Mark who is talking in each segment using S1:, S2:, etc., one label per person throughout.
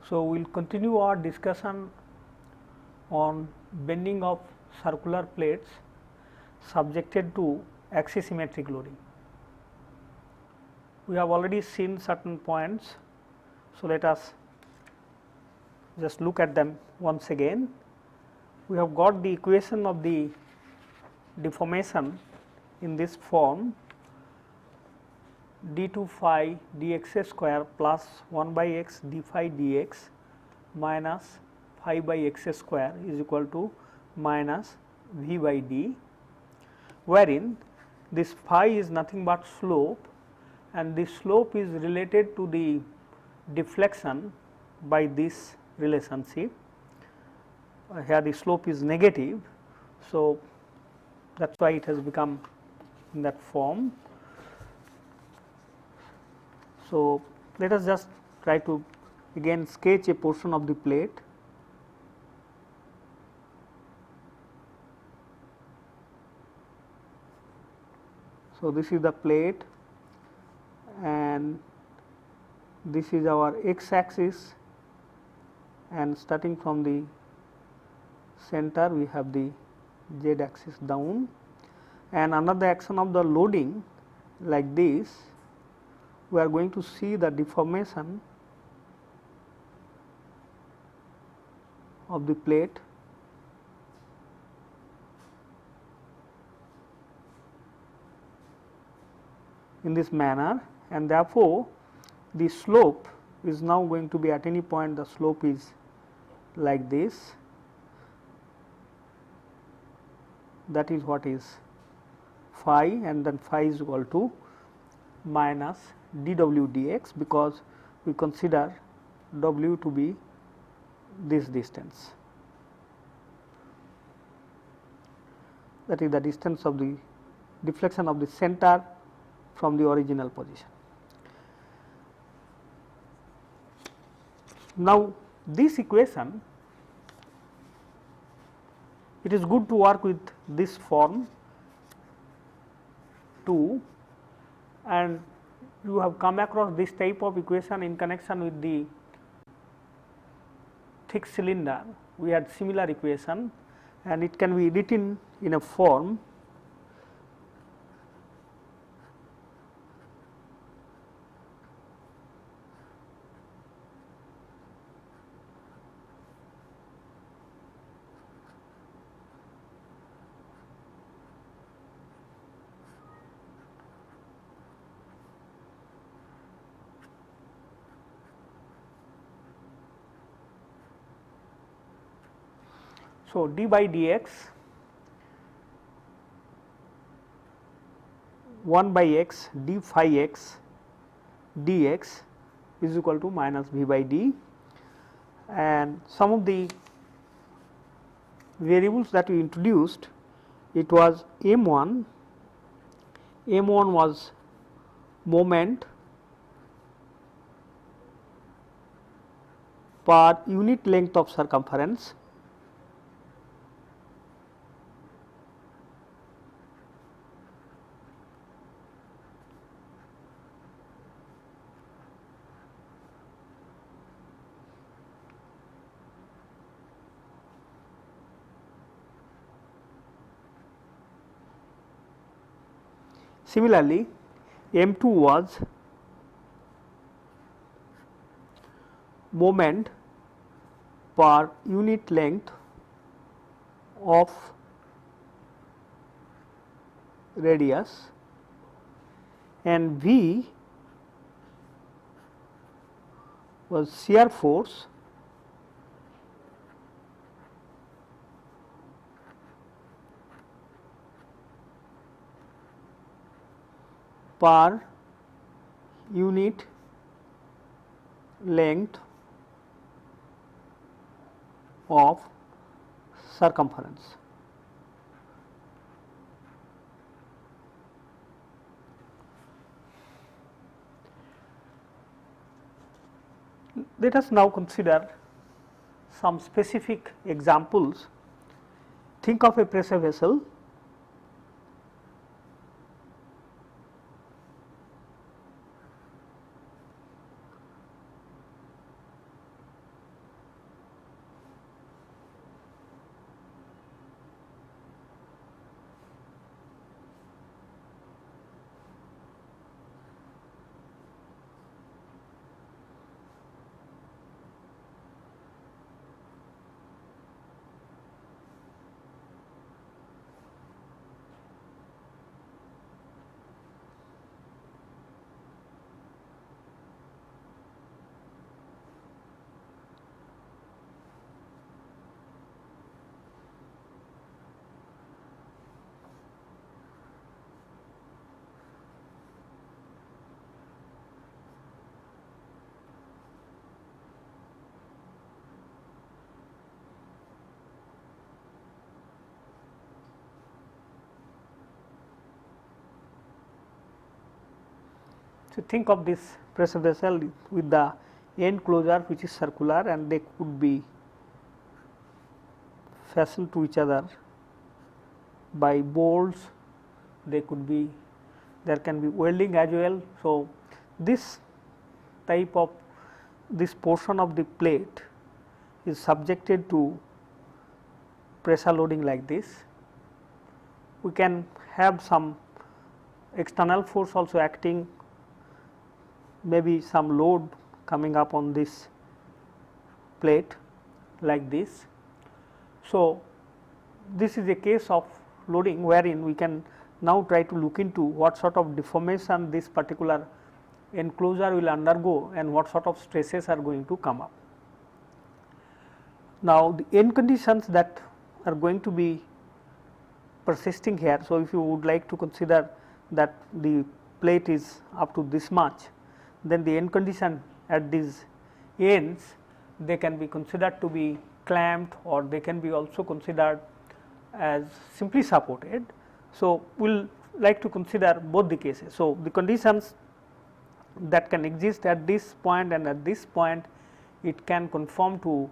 S1: So, we will continue our discussion on bending of circular plates subjected to axisymmetric loading. We have already seen certain points. So, let us just look at them once again. We have got the equation of the deformation in this form: d2 phi dx square plus 1 by x d phi dx minus phi by x square is equal to minus v by d, wherein this phi is nothing but slope, and this slope is related to the deflection by this relationship. Here the slope is negative. So, that is why it has become in that form. So, let us just try to again sketch a portion of the plate. So, this is the plate and this is our x axis, and starting from the center we have the z axis down, and under the action of the loading like this, we are going to see the deformation of the plate in this manner, and therefore, the slope is now going to be at any point the slope is like this. That is what is phi, and then phi is equal to minus dw dx, because we consider w to be this distance. That is the distance of the deflection of the center from the original position. Now, this equation, it is good to work with this form too, and you have come across this type of equation in connection with the thick cylinder. We had similar equation, and it can be written in a form so d by dx 1 by x d phi x dx is equal to minus v by d, and some of the variables that we introduced, it was m1 was moment per unit length of circumference, similarly m2 was moment per unit length of radius, and V was shear force per unit length of circumference. Let us now consider some specific examples. Think of a pressure vessel. So, think of this pressure vessel with the end closure which is circular, and they could be fastened to each other by bolts, they could be, there can be welding as well. So, this type of, this portion of the plate is subjected to pressure loading like this. We can have some external force also acting, maybe some load coming up on this plate like this. So, this is a case of loading wherein we can now try to look into what sort of deformation this particular enclosure will undergo and what sort of stresses are going to come up. Now, the end conditions that are going to be persisting here. So, if you would like to consider that the plate is up to this much, then the end condition at these ends, they can be considered to be clamped, or they can be also considered as simply supported. So, we will like to consider both the cases. So, the conditions that can exist at this point and at this point, it can conform to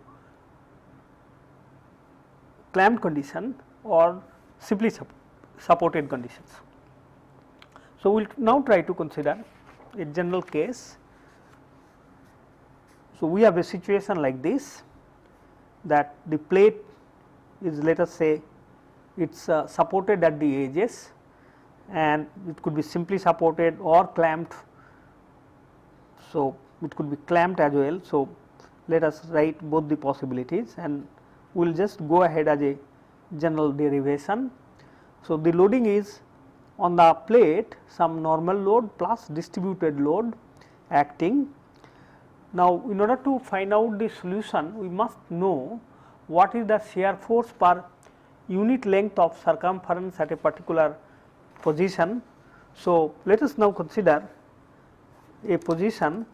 S1: clamped condition or simply supported conditions. So, we will now try to consider a general case. So, we have a situation like this, that the plate is, let us say, it is supported at the edges, and it could be simply supported or clamped. So, it could be clamped as well. So, let us write both the possibilities, and we will just go ahead as a general derivation. So, the loading is on the plate some normal load plus distributed load acting. Now, in order to find out the solution, we must know what is the shear force per unit length of circumference at a particular position. So, let us now consider a position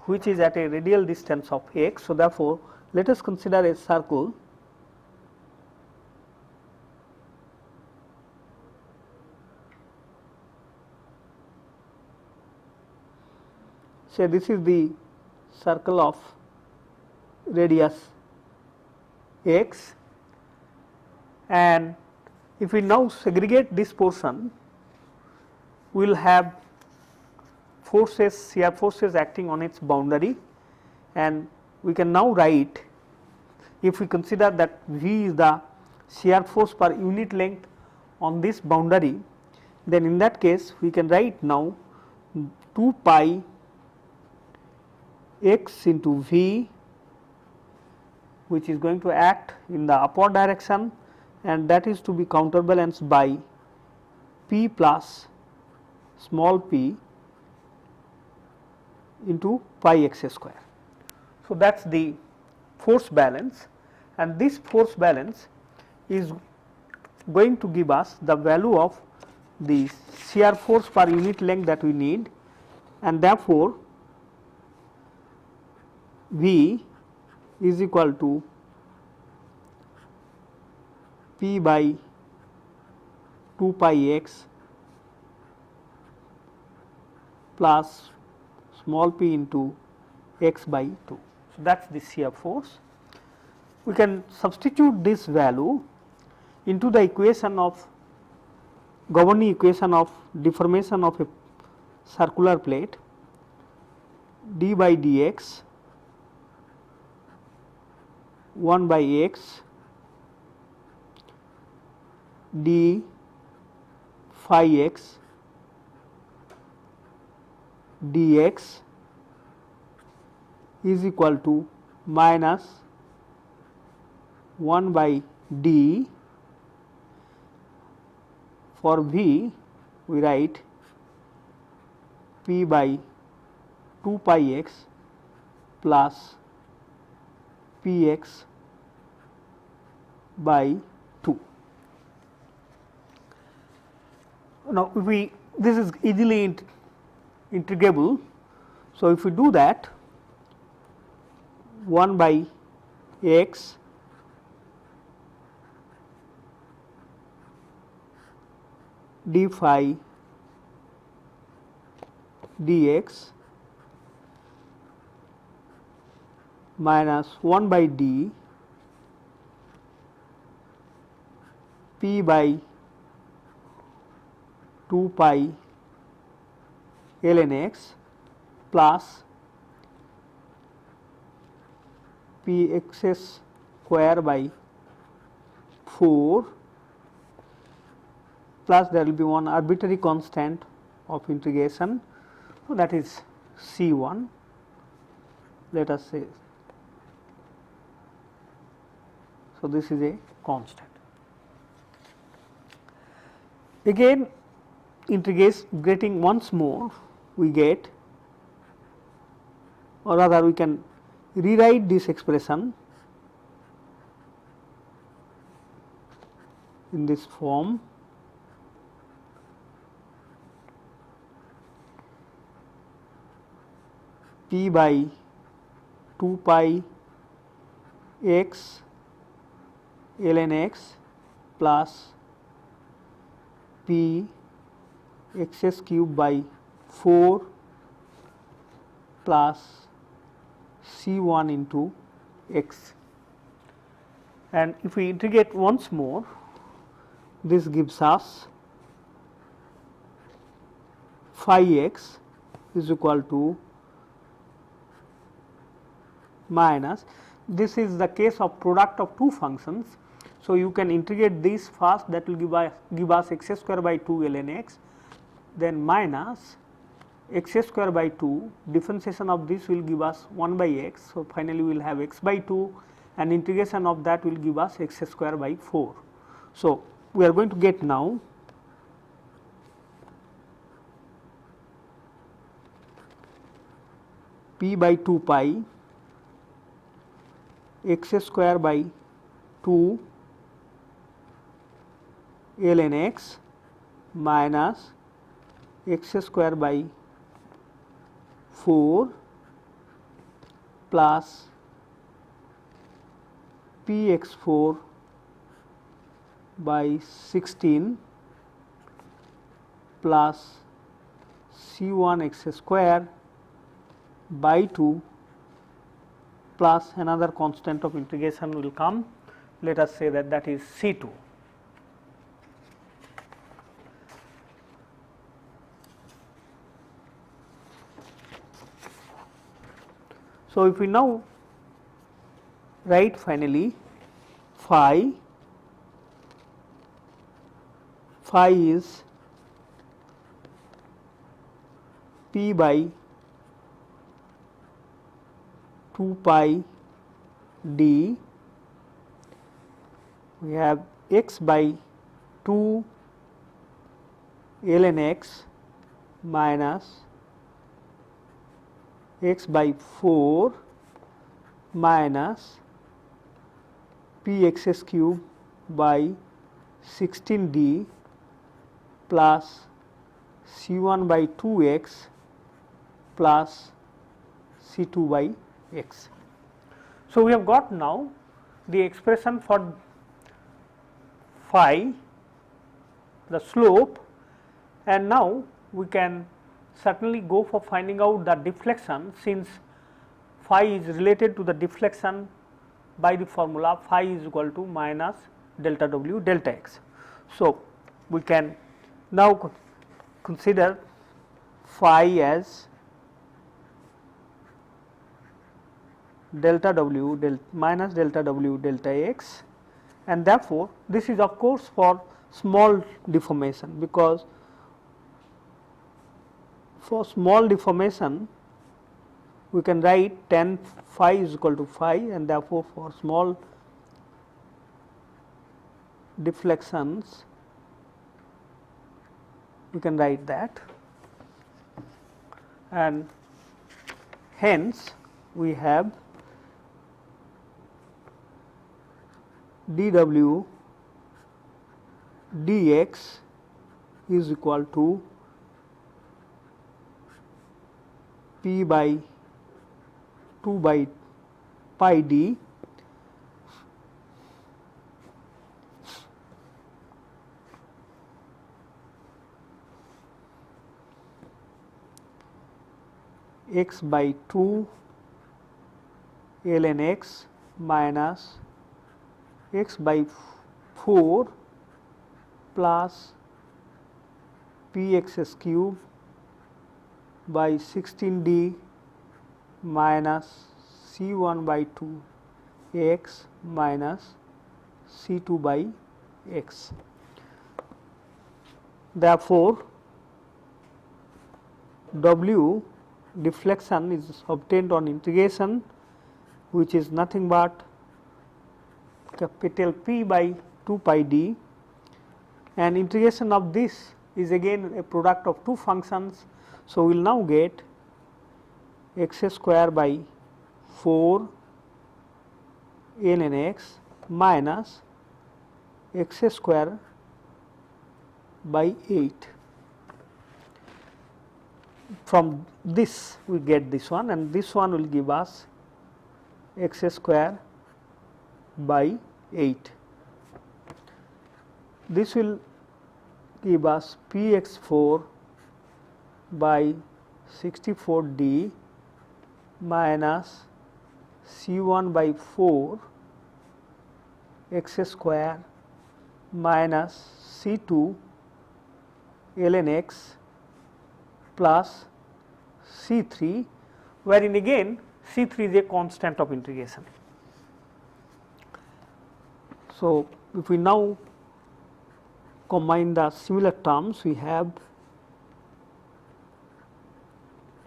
S1: which is at a radial distance of x. So, therefore, let us consider a circle . Say this is the circle of radius x, and if we now segregate this portion, we will have forces, shear forces acting on its boundary, and we can now write, if we consider that V is the shear force per unit length on this boundary, then in that case we can write now 2 pi x into V, which is going to act in the upward direction, and that is to be counterbalanced by P plus small p into pi x square. So, that is the force balance, and this force balance is going to give us the value of the shear force per unit length that we need, and therefore, V is equal to P by 2 pi x plus small p into x by 2. So, that is the shear force. We can substitute this value into the equation of governing equation of deformation of a circular plate, d by dx 1 by x d phi x dx is equal to minus 1 by d. For V we write P by 2 pi x plus Px by 2. Now, if we, this is easily integrable. So, if we do that, 1 by x d phi dx minus 1 by d p by 2 pi ln x plus p x square by 4 plus there will be one arbitrary constant of integration, so that is C1, let us say. So, this is a constant. Again integrating once more, we get, or rather we can rewrite this expression in this form. P by 2 pi x ln x plus p x cube by 4 plus C1 into x, and if we integrate once more, this gives us phi x is equal to minus, this is the case of product of two functions. So, you can integrate this first, that will give us x square by 2 ln x, then minus x square by 2, differentiation of this will give us 1 by x. So, finally, we will have x by 2 and integration of that will give us x square by 4. So, we are going to get now p by 2 pi x square by 2 ln x minus x square by 4 plus p x 4 by 16 plus C1 x square by 2 plus another constant of integration will come, let us say that is C2. So, if we now write finally phi is p by 2 pi d, we have x by 2 ln x minus x by 4 minus p x cube by 16 d plus C1 by 2x plus C2 by x. So, we have got now the expression for phi, the slope, and now we can certainly go for finding out the deflection, since phi is related to the deflection by the formula phi is equal to minus delta w delta x. So, we can now consider phi as delta w minus delta w delta x, and therefore, this is of course for small deformation, because for small deformation we can write tan phi is equal to phi, and therefore, for small deflections we can write that, and hence we have dw dx is equal to p by 2 by pi d x by 2 ln x minus x by 4 plus px cube by 16d minus c1 by 2 x minus c2 by x. Therefore, W deflection is obtained on integration, which is nothing but capital P by 2 pi d, and integration of this is again a product of two functions. So, we will now get x square by 4 ln x minus x square by 8. From this we get this one, and this one will give us x square by 8. This will give us px4 by 64d minus c1 by 4 x square minus c2 ln x plus c3, wherein again c3 is a constant of integration. So, if we now combine the similar terms, we have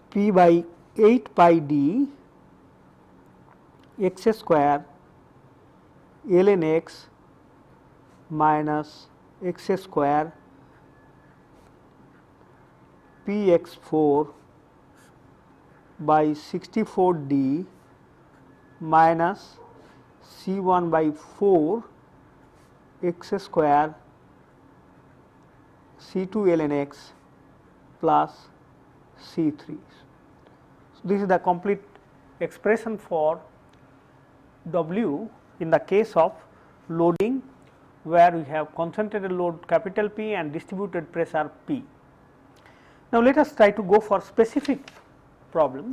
S1: p by 8 pi d x square ln x minus x square px4 by 64d minus c1 by 4 x square c2 ln x plus c3. So, this is the complete expression for W in the case of loading, where we have concentrated load capital P and distributed pressure P. Now, let us try to go for specific problem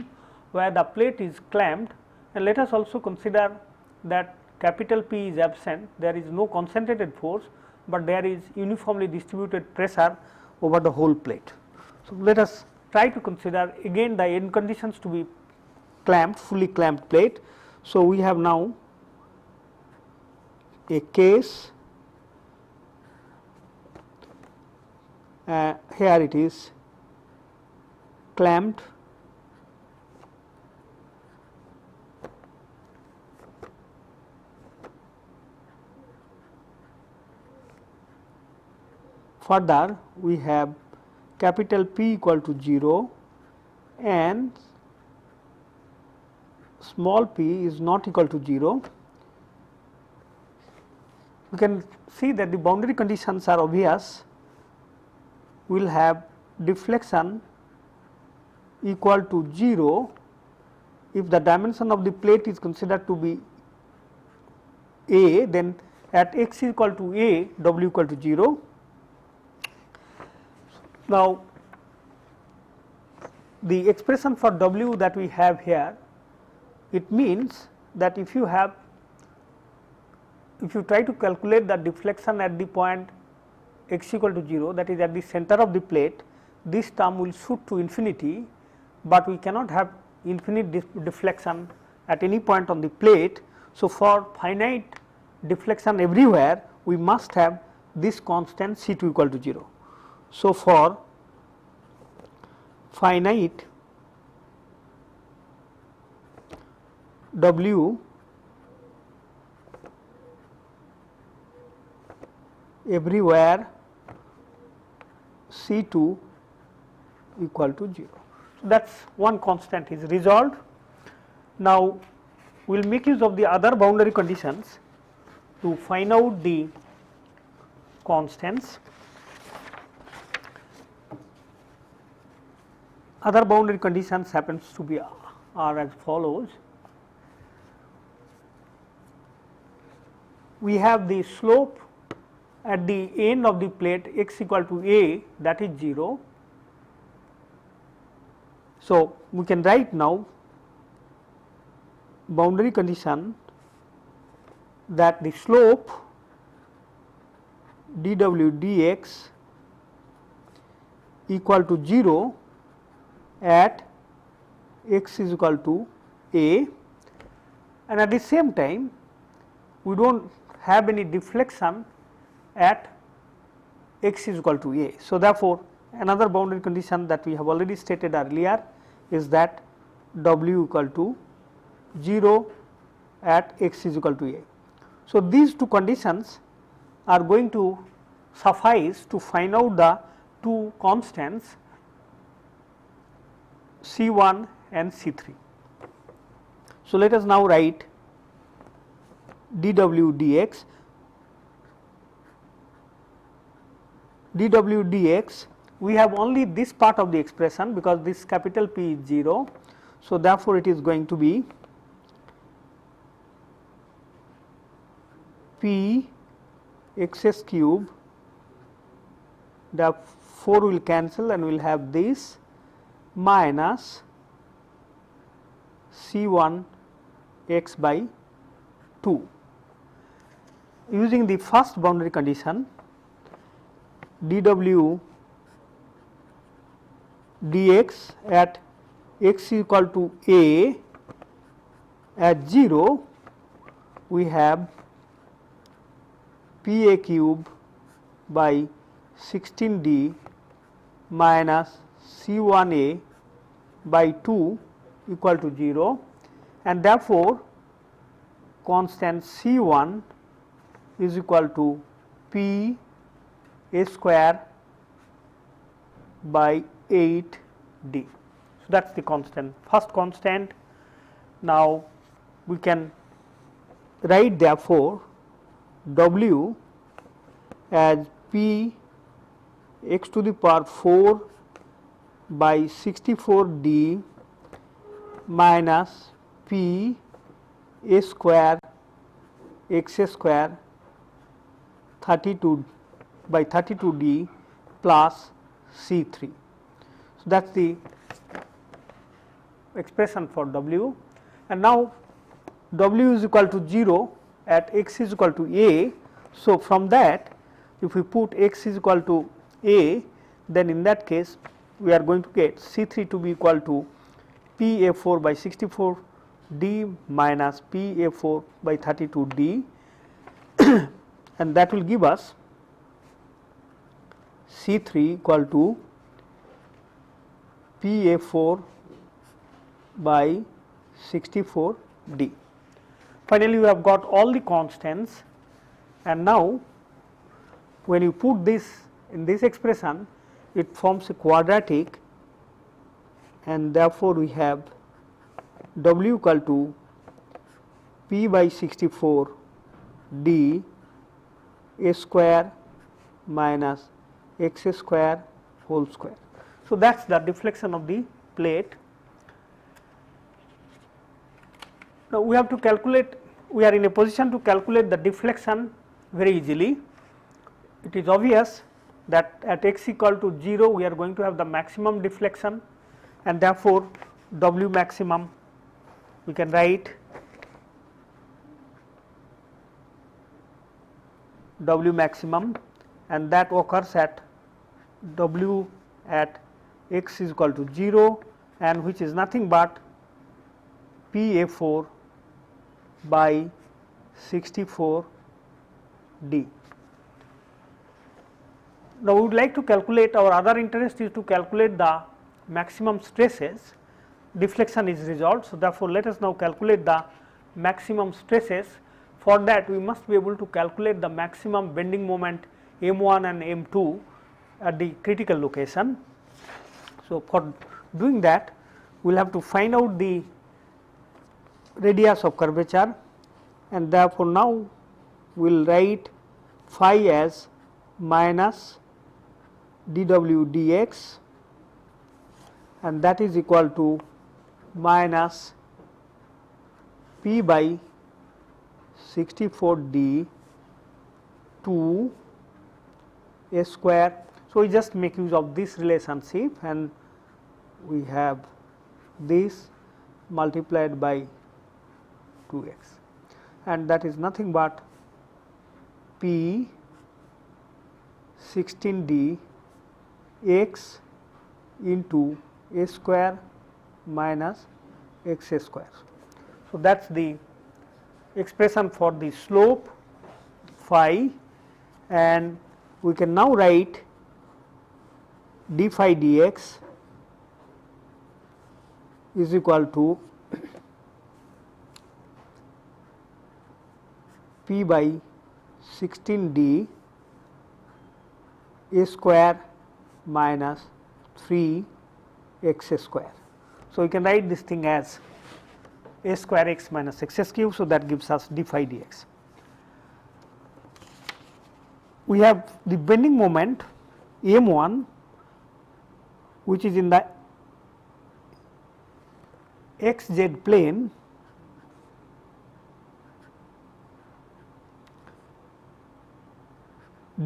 S1: where the plate is clamped, and let us also consider that capital P is absent, there is no concentrated force, but there is uniformly distributed pressure over the whole plate. So, let us try to consider again the end conditions to be clamped, fully clamped plate. So, we have now a case, here it is clamped, further we have capital P equal to 0 and small p is not equal to 0. We can see that the boundary conditions are obvious. We will have deflection equal to 0 if the dimension of the plate is considered to be a, then at x equal to a, W equal to 0. Now, the expression for W that we have here, it means that if you try to calculate the deflection at the point x equal to 0, that is at the center of the plate, this term will shoot to infinity, but we cannot have infinite deflection at any point on the plate. So, for finite deflection everywhere, we must have this constant C2 equal to 0. So, for finite W everywhere, C2 equal to 0. So, that is one constant is resolved. Now, we will make use of the other boundary conditions to find out the constants. Other boundary conditions happens to be are as follows. We have the slope at the end of the plate x equal to a, that is 0. So, we can write now boundary condition that the slope dw dx equal to 0 at x is equal to a, and at the same time we do not have any deflection at x is equal to a. So, therefore, another boundary condition that we have already stated earlier is that w equal to 0 at x is equal to a. So, these two conditions are going to suffice to find out the two constants C1 and C3. So, let us now write dw dx. dw dx, we have only this part of the expression because this capital P is 0. So, therefore, it is going to be P x cube, the 4 will cancel and we will have this minus C1 x by 2. Using the first boundary condition, dw dx at x equal to a at 0, we have P a cube by 16d minus C1 a by 2 equal to 0, and therefore, constant C1 is equal to P a square by 8d. So, that is the constant, first constant. Now, we can write therefore w as P x to the power 4 by 64d minus P a square x square 32 by 32d plus C3. So, that is the expression for w, and now w is equal to 0 at x is equal to a. So, from that if we put x is equal to a, then in that case we are going to get C3 to be equal to P a 4 by 64 d minus P a 4 by 32 d and that will give us C3 equal to P a 4 by 64 d. Finally, we have got all the constants, and now when you put this in this expression, it forms a quadratic, and therefore, we have w equal to P by 64 d a square minus x square whole square. So, that is the deflection of the plate. Now, we have to calculate, we are in a position to calculate the deflection very easily. It is obvious that at x equal to 0 we are going to have the maximum deflection, and therefore, W maximum we can write W maximum, and that occurs at W at x is equal to 0, and which is nothing but P a 4 by 64 d. Now, we would like to calculate, our other interest is to calculate the maximum stresses. Deflection is resolved. So, therefore, let us now calculate the maximum stresses. For that, we must be able to calculate the maximum bending moment M1 and M2 at the critical location. So, for doing that, we will have to find out the radius of curvature, and therefore, now we will write phi as minus dw dx, and that is equal to minus P by 64 d to a square. So, we just make use of this relationship, and we have this multiplied by 2x, and that is nothing but P 16d x into a square minus x square. So, that is the expression for the slope phi, and we can now write d phi dx is equal to P by 16d a square minus 3 x square. So, you can write this thing as a square x minus x cube. So, that gives us d phi dx. We have the bending moment m1, which is in the xz plane,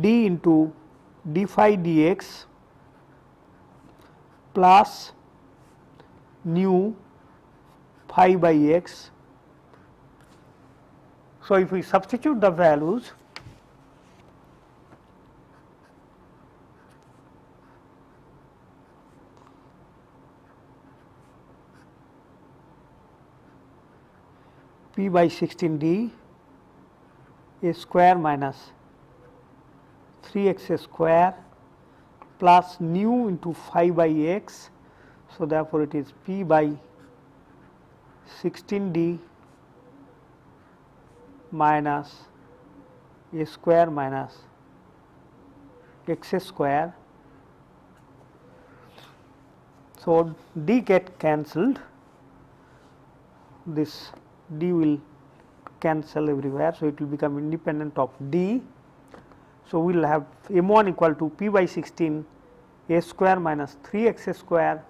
S1: d into d phi dx plus nu phi by x. So, if we substitute the values, P by 16d a square minus 3x square plus nu into phi by x. So, therefore, it is P by 16d minus a square minus x square. So, d get cancelled, this d will cancel everywhere. So, it will become independent of d. So, we will have m1 equal to P by 16 a square minus 3x square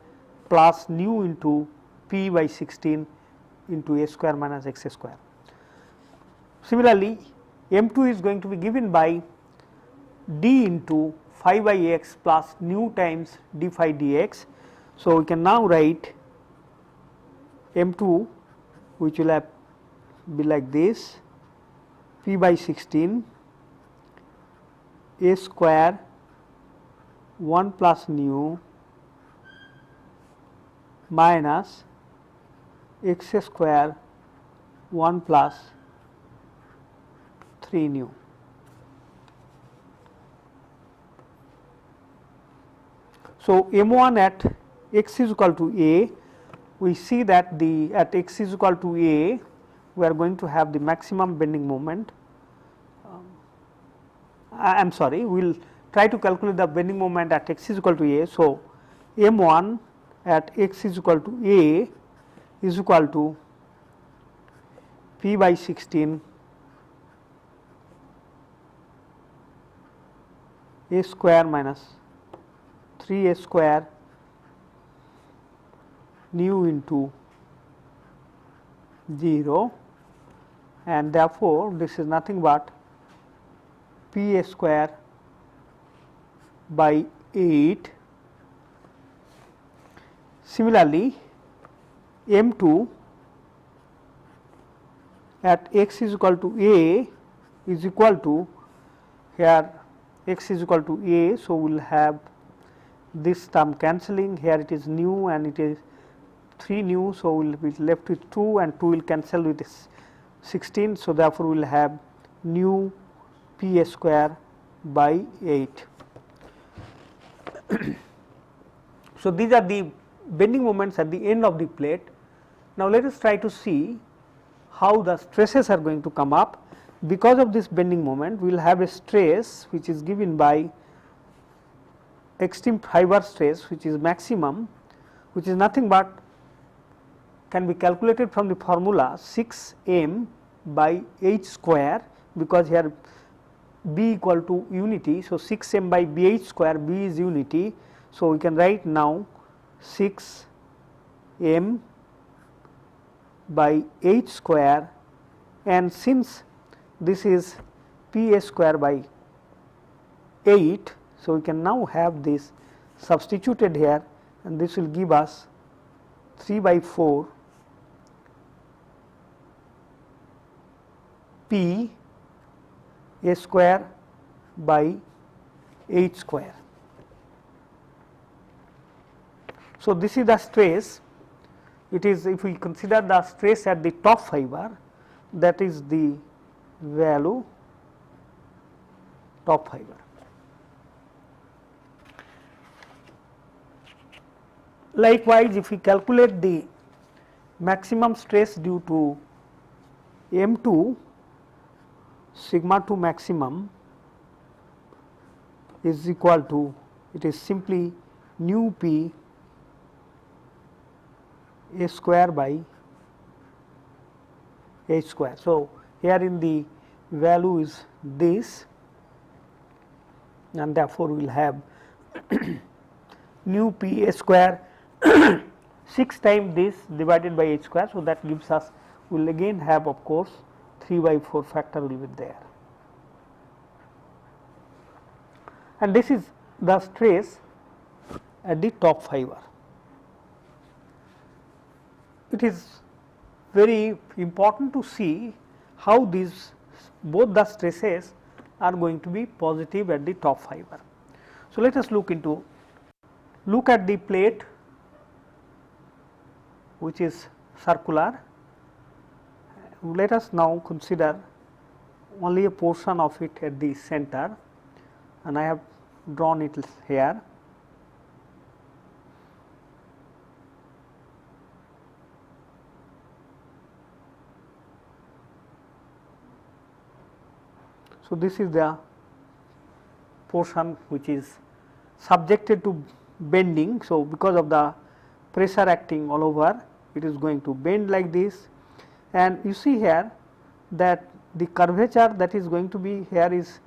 S1: plus nu into P by 16 into a square minus x square. Similarly, m2 is going to be given by d into phi by x plus nu times d phi dx. So, we can now write m2, which will have be like this: P by 16 a square 1 plus nu minus x square 1 plus 3 nu. So, m1 at x is equal to a, we see that the at x is equal to a, we are going to have the maximum bending moment. I am sorry, we will try to calculate the bending moment at x is equal to a. So, m1 at x is equal to a is equal to P by 16 a square minus 3 a square nu into 0, and therefore, this is nothing but P a square by 8. Similarly, m2 at x is equal to a is equal to, here x is equal to a. So, we will have this term cancelling, here it is nu and it is 3 nu. So, we will be left with 2 and 2 will cancel with this 16. So, therefore, we will have nu P a square by 8. So, these are the bending moments at the end of the plate. Now, let us try to see how the stresses are going to come up. Because of this bending moment, we will have a stress which is given by extreme fiber stress, which is maximum, which is nothing but can be calculated from the formula 6 m by h square, because here b equal to unity. So, 6 m by b h square, b is unity. So, we can write now 6 m by h square, and since this is P a square by 8. So, we can now have this substituted here, and this will give us 3 by 4 P A square by H square. So, this is the stress. It is, if we consider the stress at the top fiber, that is the value top fiber. Likewise, if we calculate the maximum stress due to M2, sigma 2 maximum is equal to, it is simply nu P A square by H square. So, here in the value is this, and therefore, we will have nu P A square 6 times this divided by H square. So, that gives us, we will again have of course 3 by 4 factor will be there, and this is the stress at the top fiber. It is very important to see how these both the stresses are going to be positive at the top fiber. So, let us look at the plate which is circular. Let us now consider only a portion of it at the center, and I have drawn it here. So, this is the portion which is subjected to bending. So, because of the pressure acting all over, it is going to bend like this, and you see here that the curvature that is going to be here is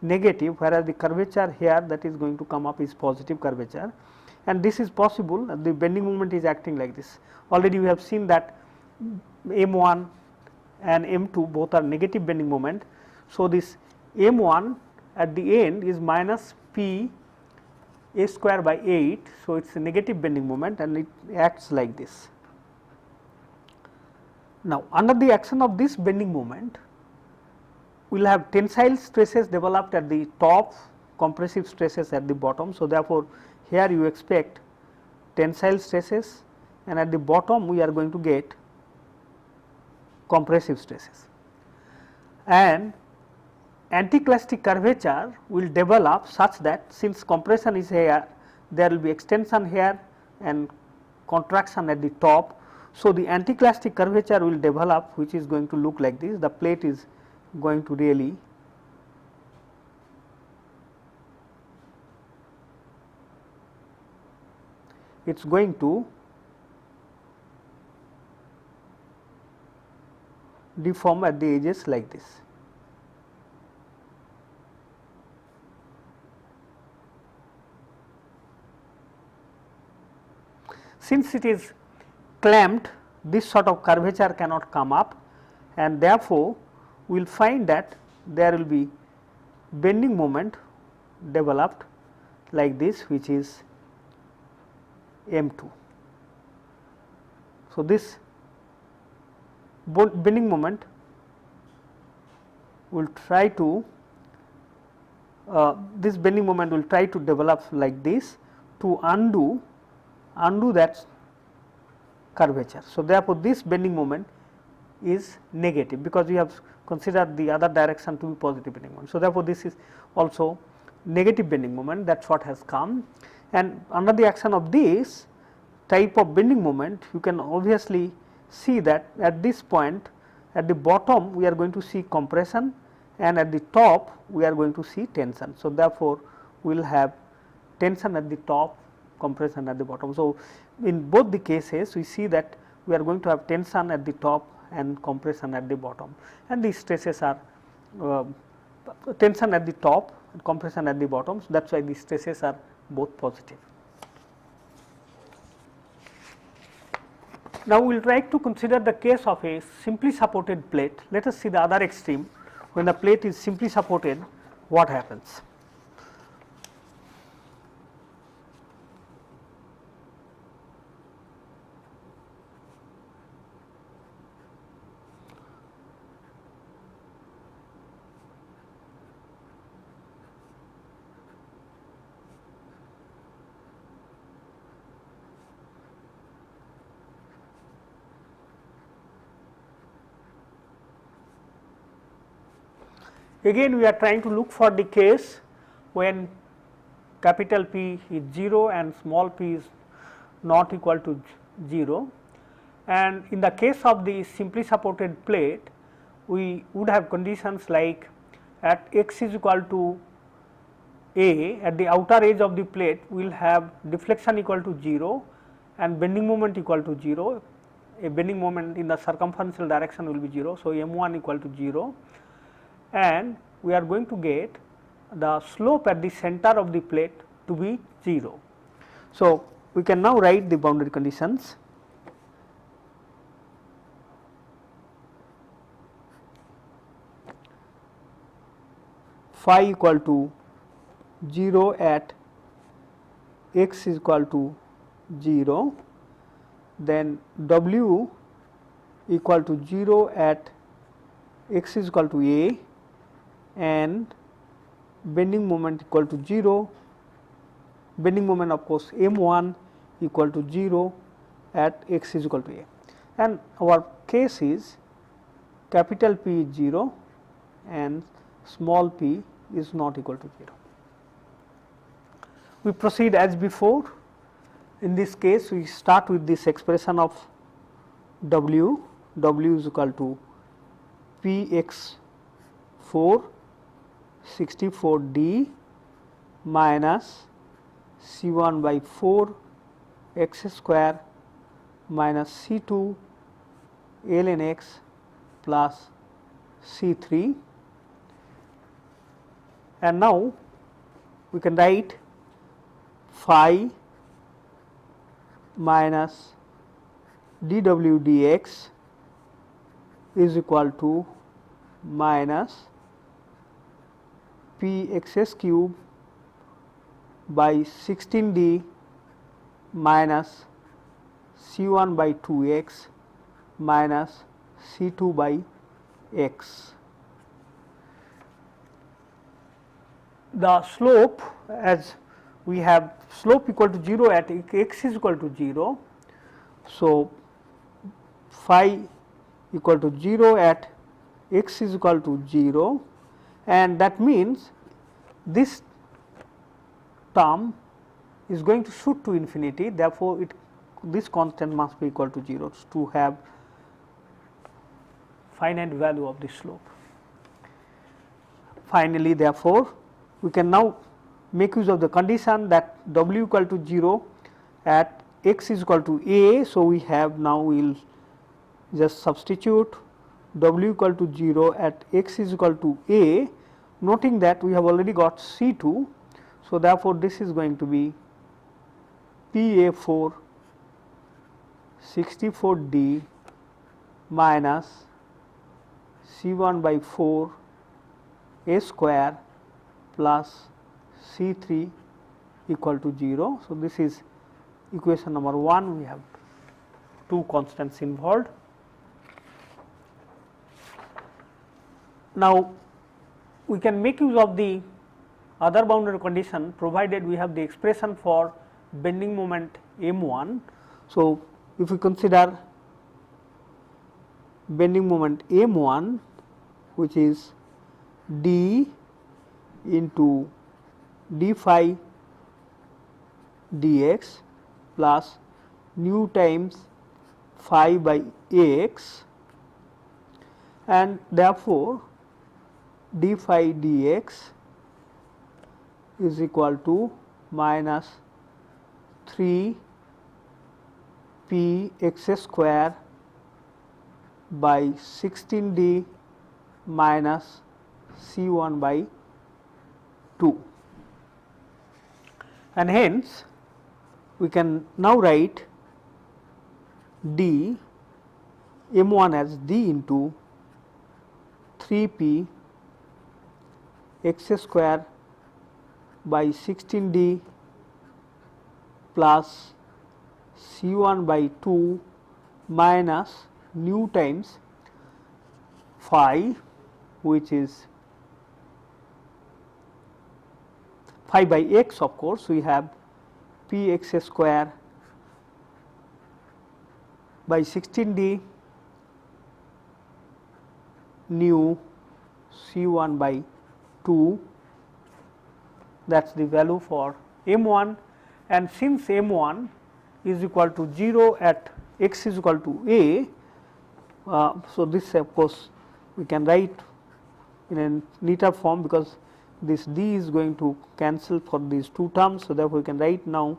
S1: negative, whereas the curvature here that is going to come up is positive curvature, and this is possible. The bending moment is acting like this. Already we have seen that M1 and M2 both are negative bending moment. So, this M1 at the end is minus P A square by 8. So, it is a negative bending moment and it acts like this. Now, under the action of this bending moment, we will have tensile stresses developed at the top, compressive stresses at the bottom. So, therefore, here you expect tensile stresses, and at the bottom we are going to get compressive stresses, and anticlastic curvature will develop such that since compression is here, there will be extension here and contraction at the top. So, the anticlastic curvature will develop, which is going to look like this. The plate is going to really it is going to deform at the edges like this. Since it is clamped, this sort of curvature cannot come up, and therefore, we will find that there will be bending moment developed like this, which is M2. So, this bending moment will try to develop like this to undo that curvature. So, therefore, this bending moment is negative because we have considered the other direction to be positive bending moment. So, therefore, this is also negative bending moment, that is what has come, and under the action of this type of bending moment, you can obviously see that at this point at the bottom we are going to see compression, and at the top we are going to see tension. So, therefore, we will have tension at the top, compression at the bottom. So, in both the cases we see that we are going to have tension at the top and compression at the bottom, and these stresses are tension at the top and compression at the bottom. So, that is why these stresses are both positive. Now, we will try to consider the case of a simply supported plate. Let us see the other extreme. When the plate is simply supported, what happens? Again we are trying to look for the case when capital P is 0 and small p is not equal to 0, and in the case of the simply supported plate we would have conditions like at x is equal to a, at the outer edge of the plate we will have deflection equal to 0 and bending moment equal to 0, a bending moment in the circumferential direction will be 0. So, m1 equal to 0, and we are going to get the slope at the center of the plate to be 0. So, we can now write the boundary conditions. Phi equal to 0 at x is equal to 0, then W equal to 0 at x is equal to a, and bending moment equal to 0, bending moment of course m1 equal to 0 at x is equal to a, and our case is capital P is 0 and small p is not equal to 0. We proceed as before. In this case we start with this expression of W, W is equal to Px4 64d minus C1 by 4 x square minus C2 ln x plus C3, and now we can write phi minus dw dx is equal to minus pxs cube by 16d minus c1 by 2x minus c2 by x. The slope, as we have slope equal to 0 at x is equal to 0. So, phi equal to 0 at x is equal to 0, and that means this term is going to shoot to infinity, therefore, this constant must be equal to 0 to have finite value of the slope. Finally, therefore, we can now make use of the condition that W equal to 0 at x is equal to a. So, we have now we will just substitute W equal to 0 at x is equal to a, noting that we have already got C2. So, therefore, this is going to be PA4 64D minus C1 by 4 a square plus C3 equal to 0. So, this is equation number 1, we have two constants involved. Now, we can make use of the other boundary condition provided we have the expression for bending moment m1. So, if we consider bending moment m1, which is d into d phi dx plus nu times phi by x, and therefore, d phi dx is equal to minus 3 p x square by 16d minus C1 by 2, and hence we can now write d m1 as d into 3p x square by 16d plus C1 by 2 minus nu times phi, which is phi by x. Of course, we have p x square by 16d nu C1 by 2, that is the value for m1, and since m1 is equal to 0 at x is equal to a, so this of course we can write in a neater form, because this d is going to cancel for these two terms. So, therefore, we can write now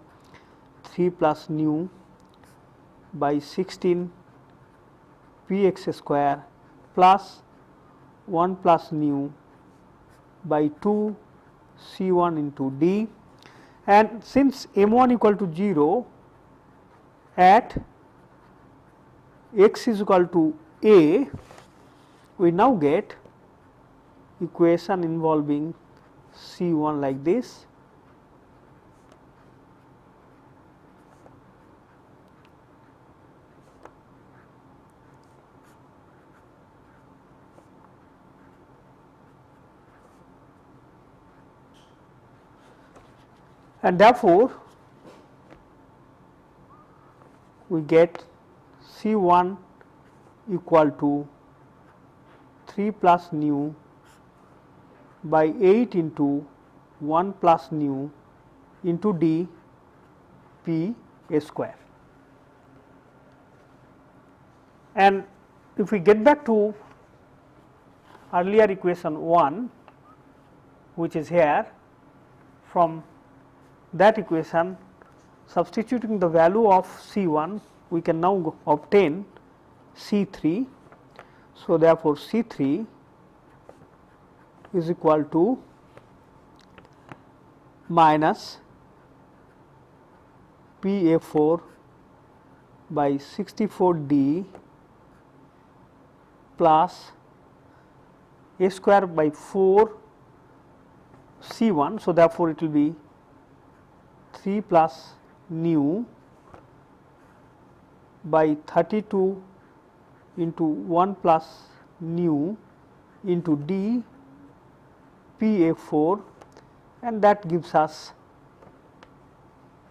S1: 3 plus nu by 16 p x square plus 1 plus nu by 2 c 1 into d, and since m 1 equal to 0 at x is equal to a, we now get equation involving c 1 like this. And therefore, we get C 1 equal to 3 plus nu by 8 into 1 plus nu into d p a square. And if we get back to earlier equation 1, which is here, from that equation, substituting the value of C 1, we can now obtain C 3. So, therefore, C 3 is equal to minus P A 4 by 64 d plus a square by 4 C 1. So, therefore, it will be 3 plus nu by 32 into 1 plus nu into d p a 4, and that gives us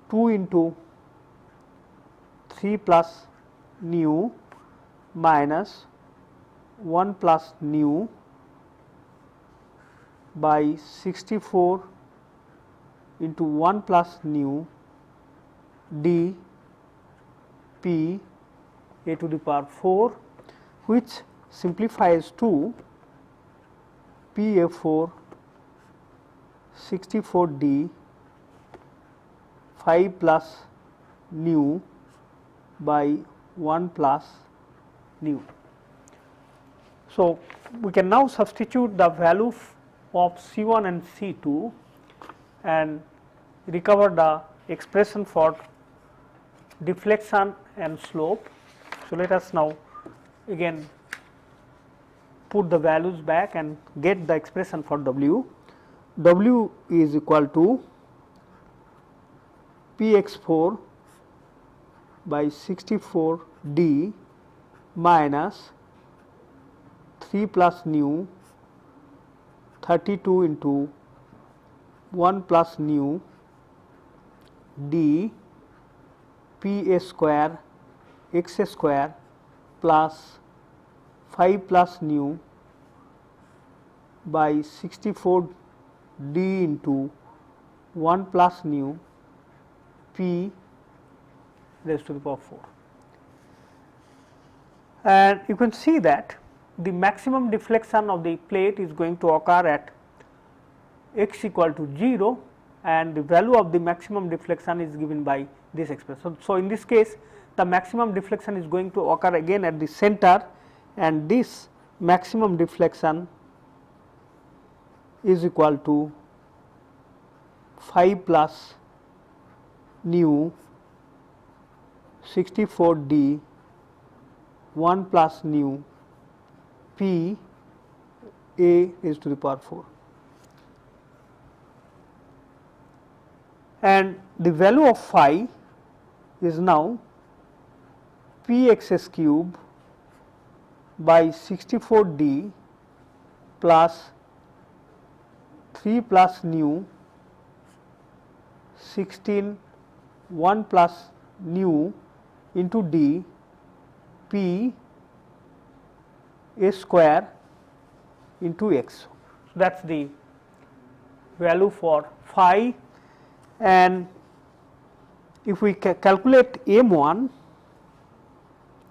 S1: 2 into 3 plus nu minus 1 plus nu by 64 into 1 plus nu d p a to the power 4, which simplifies to p a 4 64 d 5 plus nu by 1 plus nu. So, we can now substitute the value of C 1 and C 2 and recover the expression for deflection and slope. So, let us now again put the values back and get the expression for W. W is equal to P x 4 by 64 d minus 3 plus nu 32 into 1 plus nu d p a square x square plus 5 plus nu by 64 d into 1 plus nu p raised to the power 4. And you can see that the maximum deflection of the plate is going to occur at x equal to 0, and the value of the maximum deflection is given by this expression. So, in this case the maximum deflection is going to occur again at the center, and this maximum deflection is equal to 5 plus nu 64 d 1 plus nu p a raised to the power 4. And the value of phi is now p x s cube by 64 d plus 3 plus nu 16 1 plus nu into d p a square into x. So, that is the value for phi, and if we calculate m1,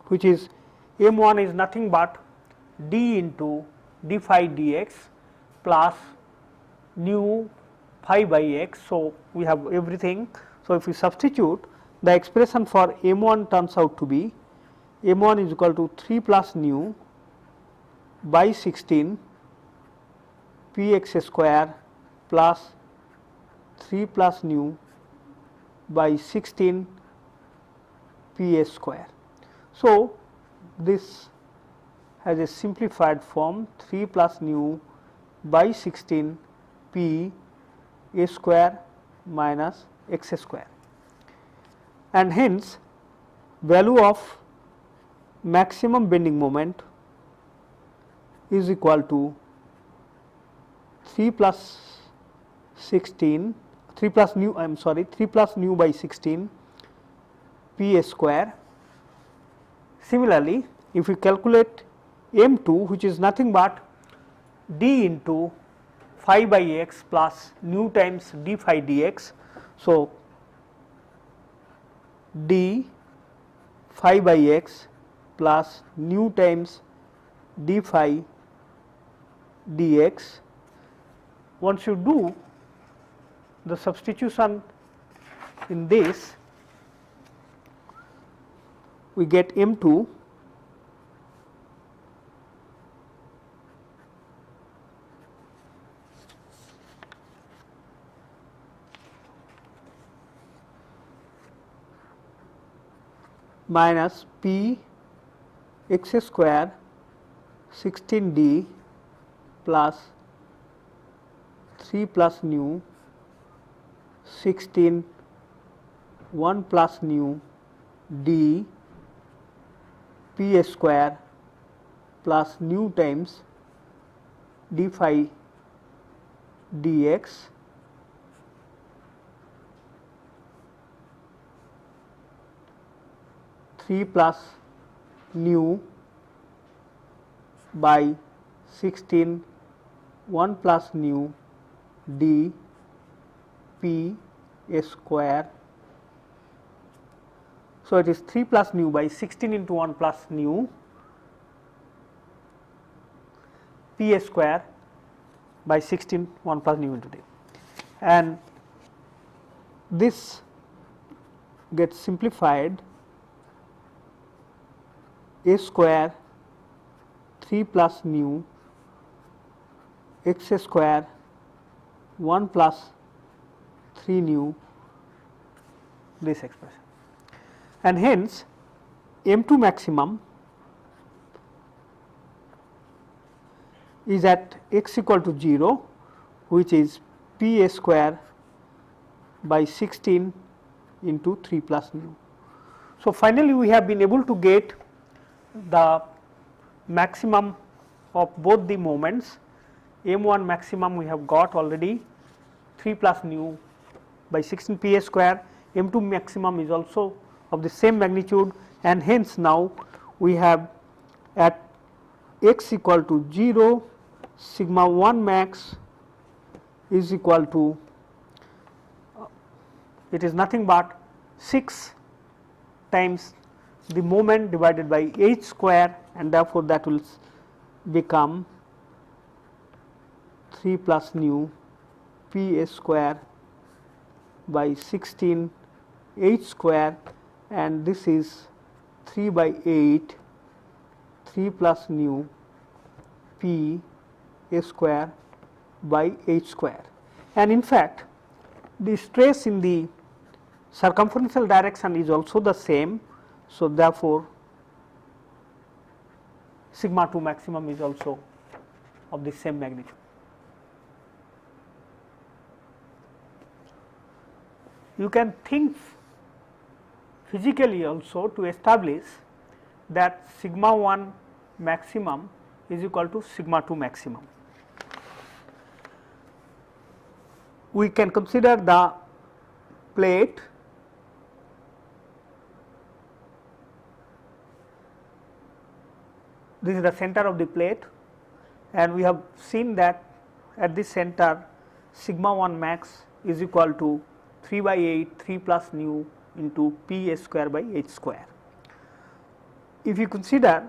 S1: which is m1 is nothing but d into d phi dx plus nu phi by x. So, we have everything. So, if we substitute, the expression for m1 turns out to be m1 is equal to 3 plus nu by 16 px square plus 3 plus nu by 16 ps square. So, this has a simplified form 3 plus nu by 16 p a square minus x square, and hence value of maximum bending moment is equal to 3 plus 16 3 plus nu I am sorry 3 plus nu by 16 p a square. Similarly, if we calculate m2, which is nothing but d into phi by x plus nu times d phi dx. So, d phi by x plus nu times d phi dx. Once you do the substitution in this, we get m2 minus p x square 16d plus 3 plus nu 16 1 plus nu d p square plus nu times d phi dx plus nu by 16 1 plus nu d p square. So, it is 3 plus nu by 16 into 1 plus nu p square by 16 1 plus nu into d, and this gets simplified a square 3 plus nu x square 1 plus 3 nu, this expression, and hence m2 maximum is at x equal to 0, which is p a square by 16 into 3 plus nu. So, finally, we have been able to get the maximum of both the moments. m1 maximum we have got already 3 plus nu by 16 p a square, m2 maximum is also of the same magnitude, and hence now we have at x equal to 0 sigma 1 max is equal to it is nothing but 6 times the moment divided by h square, and therefore, that will become 3 plus nu p a square by 16 h square, and this is 3 by 8 3 plus nu p a square by h square. And in fact, the stress in the circumferential direction is also the same. So, therefore, sigma 2 maximum is also of the same magnitude. You can think physically also to establish that sigma 1 maximum is equal to sigma 2 maximum. We can consider the plate this is the center of the plate, and we have seen that at this center sigma 1 max is equal to 3 by 8 3 plus nu into p s square by h square. If you consider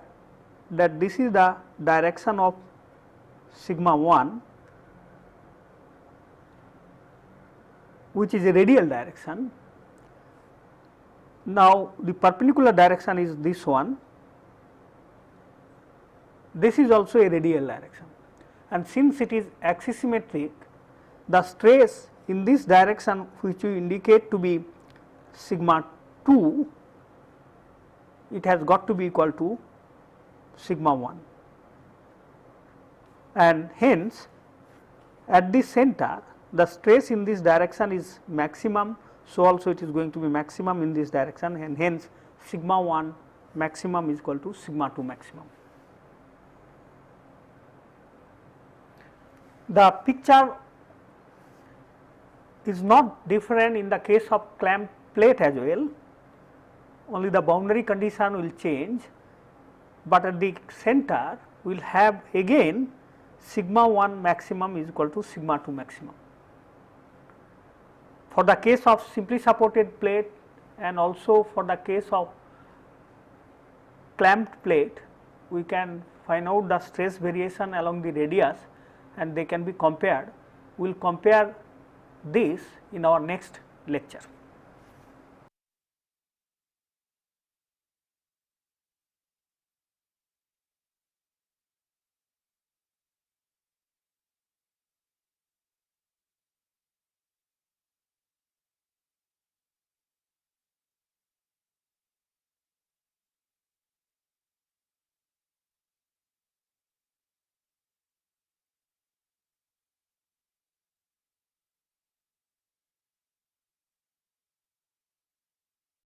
S1: that this is the direction of sigma 1, which is a radial direction. Now, the perpendicular direction is this one, this is also a radial direction, and since it is axisymmetric, the stress in this direction, which we indicate to be sigma 2, it has got to be equal to sigma 1, and hence at the center the stress in this direction is maximum. So, also it is going to be maximum in this direction, and hence sigma 1 maximum is equal to sigma 2 maximum. The picture is not different in the case of clamped plate as well, only the boundary condition will change, but at the center we will have again sigma 1 maximum is equal to sigma 2 maximum. For the case of simply supported plate and also for the case of clamped plate, we can find out the stress variation along the radius and they can be compared. We will compare this in our next lecture.